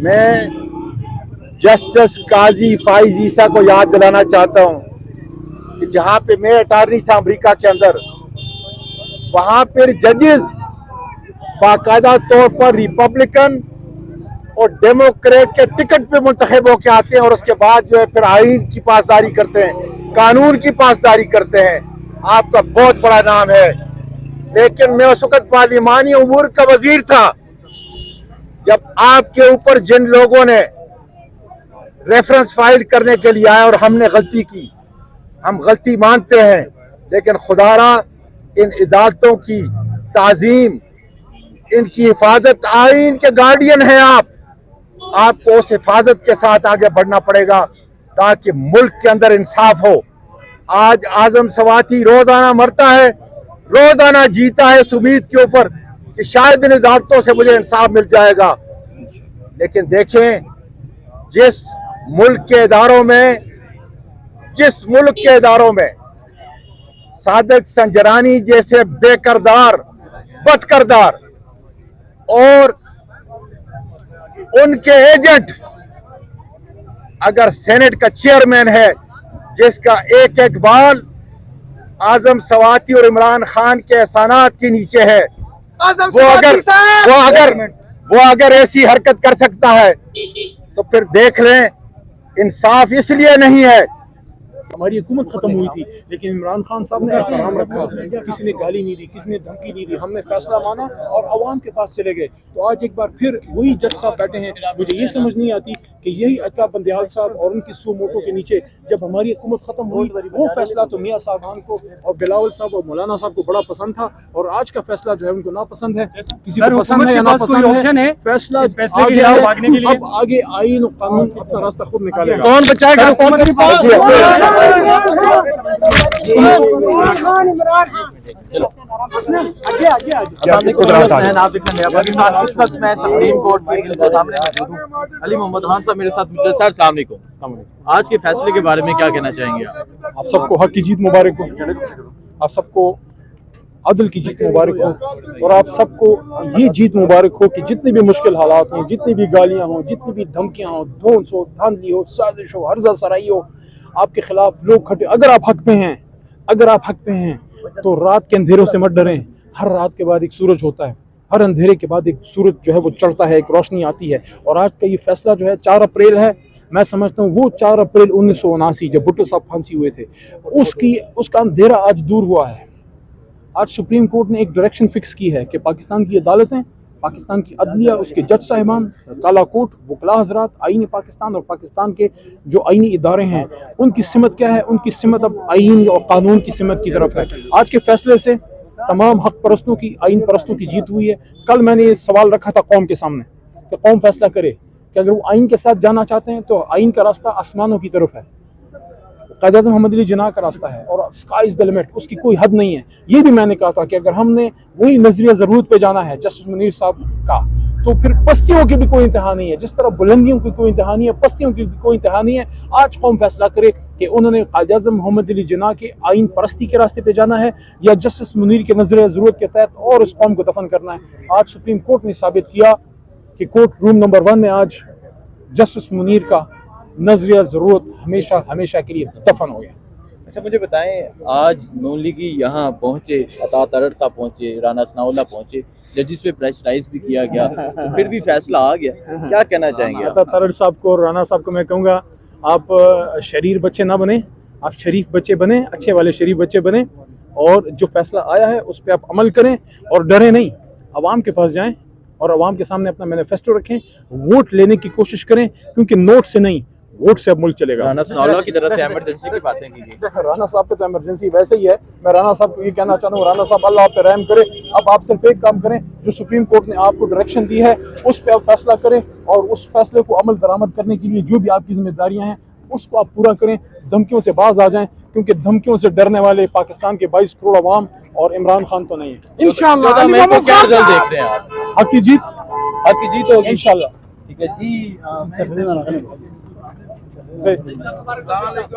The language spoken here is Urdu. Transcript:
میں جسٹس قاضی فائز عیسیٰ کو یاد دلانا چاہتا ہوں کہ جہاں پہ میں اٹارنی تھا امریکہ کے اندر، وہاں پر ججز باقاعدہ طور پر ریپبلکن اور ڈیموکریٹ کے ٹکٹ پہ منتخب ہو کے آتے ہیں، اور اس کے بعد جو ہے پھر آئین کی پاسداری کرتے ہیں، قانون کی پاسداری کرتے ہیں۔ آپ کا بہت بڑا نام ہے، لیکن میں اس وقت پارلیمانی امور کا وزیر تھا جب آپ کے اوپر جن لوگوں نے ریفرنس فائل کرنے کے لیے آئے اور ہم نے غلطی کی، ہم غلطی مانتے ہیں، لیکن خدا را ان عدالتوں کی تعظیم، ان کی حفاظت، آئین کے گارڈین ہیں آپ کو اس حفاظت کے ساتھ آگے بڑھنا پڑے گا تاکہ ملک کے اندر انصاف ہو۔ آج اعظم سواتی روزانہ مرتا ہے، روزانہ جیتا ہے اس امید کے اوپر کہ شاید ان عدالتوں سے مجھے انصاف مل جائے گا، لیکن دیکھیں جس ملک کے اداروں میں صادق سنجرانی جیسے بے کردار، بد کردار اور ان کے ایجنٹ اگر سینٹ کا چیئرمین ہے جس کا ایک بال اعظم سواتی اور عمران خان کے احسانات کے نیچے ہے، وہ اگر ایسی حرکت کر سکتا ہے تو پھر دیکھ لیں انصاف اس لیے نہیں ہے۔ ہماری حکومت ختم ہوئی تھی لیکن عمران خان صاحب نے احترام رکھا، کسی نے گالی نہیں دی، کسی نے دھمکی نہیں دی، ہم نے فیصلہ مانا اور عوام کے پاس چلے گئے۔ تو آج ایک بار پھر وہی جج صاحب بیٹھے ہیں۔ مجھے یہ سمجھ نہیں آتی کہ یہی عطا بندیال صاحب اور ان کی سو موٹو کے نیچے جب ہماری حکومت ختم ہوئی، وہ فیصلہ تو میاں صاحبان کو اور بلاول صاحب اور مولانا صاحب کو بڑا پسند تھا، اور آج کا فیصلہ جو ہے ان کو ناپسند ہے۔ کسی کو پسند ہے یا ناپسند ہے، فیصلہ اب آگے آئین و قانون اپنا راستہ خود نکالے گا۔ کون بچائے گا علی محمد خان صاحب میرے ساتھ مجھے سر السلام علیکم۔ آج کے فیصلے کے بارے میں کیا کہنا چاہیں گے آپ سب کو حق کی جیت مبارک ہو، آپ سب کو عدل کی جیت مبارک ہو، اور آپ سب کو یہ جیت مبارک ہو کہ جتنی بھی مشکل حالات ہوں، جتنی بھی گالیاں ہوں، جتنی بھی دھمکیاں ہوں، دھونس ہو، دھاندلی ہو، سازش ہو، ہرزہ سرائی ہو، آپ کے خلاف لوگ کھٹے، اگر آپ حق پہ ہیں تو رات کے اندھیروں سے مت ڈریں۔ ہر رات کے بعد ایک سورج ہوتا ہے، ہر اندھیرے کے بعد ایک سورج جو ہے وہ چڑھتا ہے، ایک روشنی آتی ہے۔ اور آج کا یہ فیصلہ جو ہے 4 اپریل ہے، میں سمجھتا ہوں وہ 4 اپریل 1979 جب بھٹو صاحب پھانسی ہوئے تھے، اس کا اندھیرا آج دور ہوا ہے۔ آج سپریم کورٹ نے ایک ڈائریکشن فکس کی ہے کہ پاکستان کی عدالتیں، پاکستان کی عدلیہ، اس کے جج صاحبان، کالا کوٹ، وکلاء حضرات، آئین پاکستان اور پاکستان کے جو آئینی ادارے ہیں، ان کی سمت کیا ہے؟ ان کی سمت اب آئین اور قانون کی سمت کی طرف ہے۔ آج کے فیصلے سے تمام حق پرستوں کی، آئین پرستوں کی جیت ہوئی ہے۔ کل میں نے یہ سوال رکھا تھا قوم کے سامنے کہ قوم فیصلہ کرے کہ اگر وہ آئین کے ساتھ جانا چاہتے ہیں تو آئین کا راستہ آسمانوں کی طرف ہے، قائد اعظم محمد علی جناح کا راستہ ہے، اور اسکائی از دی لمٹ، اس کی کوئی حد نہیں ہے۔ یہ بھی میں نے کہا تھا کہ اگر ہم نے وہی نظریہ ضرورت پہ جانا ہے جسٹس منیر صاحب کا، تو پھر پستیوں کی بھی کوئی انتہا نہیں ہے۔ جس طرح بلندیوں کی کوئی انتہا نہیں ہے، پستیوں کی بھی کوئی انتہا نہیں ہے۔ آج قوم فیصلہ کرے کہ انہوں نے قائد اعظم محمد علی جناح کے آئین پرستی کے راستے پہ جانا ہے یا جسٹس منیر کے نظریہ ضرورت کے تحت اور اس قوم کو دفن کرنا ہے۔ آج سپریم کورٹ نے ثابت کیا کہ کورٹ روم نمبر 1 میں آج جسٹس منیر کا نظریہ ضرورت ہمیشہ کے لیے دفن ہو گیا۔ اچھا مجھے بتائیں، آج نون لیگی یہاں پہنچے، عطا ترڑ صاحب پہنچے، رانا ثناء اللہ پہنچے، ججز پہ پریشرائز بھی کیا گیا، پھر بھی فیصلہ آ گیا، کیا کہنا چاہیں گے؟ عطا ترڑ صاحب کو اور رانا صاحب کو میں کہوں گا آپ شریر بچے نہ بنیں، آپ شریف بچے بنیں، اچھے والے شریف بچے بنیں، اور جو فیصلہ آیا ہے اس پہ آپ عمل کریں اور ڈریں نہیں، عوام کے پاس جائیں اور عوام کے سامنے اپنا مینیفیسٹو رکھیں، ووٹ لینے کی کوشش کریں، کیونکہ نوٹ سے نہیں، ووٹ سے اب ملک چلے گا۔ رانا ثناء اللہ کی طرف سے ایمرجنسی کی باتیں کی گئی۔ رانا صاحب پہ تو ایمرجنسی ویسے ہی ہے۔ میں رانا صاحب کو یہ کہنا چاہتا ہوں، رانا صاحب اللہ آپ پہ رحم کرے، اب آپ صرف ایک کام کریں، جو سپریم کورٹ نے آپ کو ڈائریکشن دی ہے اس پہ آپ فیصلہ کریں، اور اس فیصلے کو عمل درآمد کرنے کے لیے جو بھی آپ کی ذمہ داریاں ہیں اس کو آپ پورا کریں، دھمکیوں سے باز آ جائیں، کیونکہ دھمکیوں سے ڈرنے والے پاکستان کے 22 کروڑ عوام اور عمران خان تو نہیں ہے۔ انشاءاللہ کیا رزلٹ دیکھ رہے ہیں آپ؟ حق کی جیت ہوگی انشاءاللہ۔ ٹھیک ہے جی۔ Assalamualaikum.